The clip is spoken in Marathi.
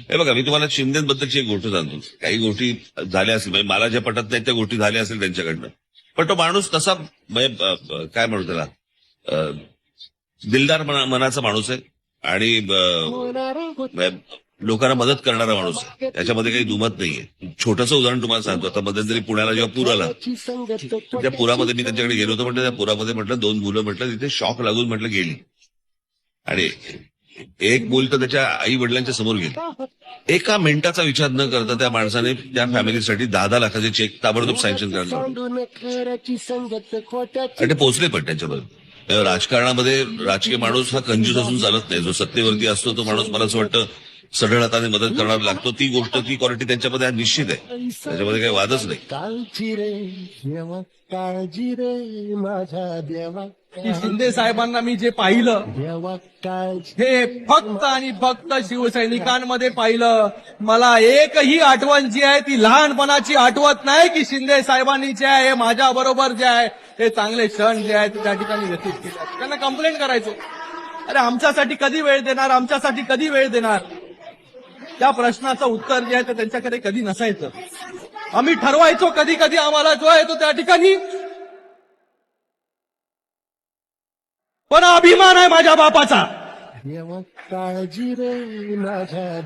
हे बघा, मी तुम्हाला शिंदेबद्दलची एक गोष्ट सांगतो. काही गोष्टी झाल्या असेल, म्हणजे मला ज्या पटत नाही त्या गोष्टी झाल्या असेल त्यांच्याकडनं. पण तो माणूस तसा म्हणजे काय म्हणू त्याला, अ, दिलदार मनाचा माणूस आहे. आणि म्हणजे लोकांना मदत करणारा माणूस आहे. त्याच्यामध्ये काही दुमत नाहीये. छोटंसं उदाहरण तुम्हाला सांगतो. आता मध्यंतरी पुण्याला जेव्हा पूर आला, त्या पुरामध्ये मी त्यांच्याकडे गेलो होतो. म्हटलं त्या पुरामध्ये म्हटलं 2 मुलं म्हटलं तिथे शॉक लागून म्हटलं गेली. आणि एक मूल तर त्याच्या आई वडिलांच्या समोर गेली. एका मिनिटाचा विचार न करता त्या माणसाने त्या फॅमिलीसाठी 10-10 लाखाचे चेक ताबडतोब सँक्शन करायला आणि ते पोहोचले पण त्यांच्याबरोबर. राजकारणामध्ये राजकीय माणूस हा कंजूस असून चालत नाही. जो सत्तेवरती असतो तो माणूस मला असं वाटतं सढळ हाताने मदत करणारा लागतो. ती गोष्ट, ती क्वालिटी त्यांच्यामध्ये निश्चित आहे. त्याच्यामध्ये काही वादच नाही. काळजी रे देवा, काळजी रे माझ्या देवा, की शिंदे साहेबांना मी जे पाहिलं देवा काळजी. हे फक्त आणि फक्त शिवसैनिकांमध्ये पाहिलं. मला एकही आठवण जी आहे ती लहानपणाची आठवत नाही की शिंदे साहेबांनी जे आहे हे माझ्या बरोबर जे आहे हे चांगले क्षण जे आहेत त्या ठिकाणी व्यतीत केले. त्यांना कंप्लेंट करायचो, अरे आमच्यासाठी कधी वेळ देणार, आमच्यासाठी कधी वेळ देणार. त्या प्रश्नाचं उत्तर जे आहे ते त्यांच्याकडे कधी नसायचं. आम्ही ठरवायचो कधी कधी आम्हाला जो आहे तो त्या ठिकाणी, पण अभिमान आहे माझ्या बापाचा. देवा काळजी रे माझ्या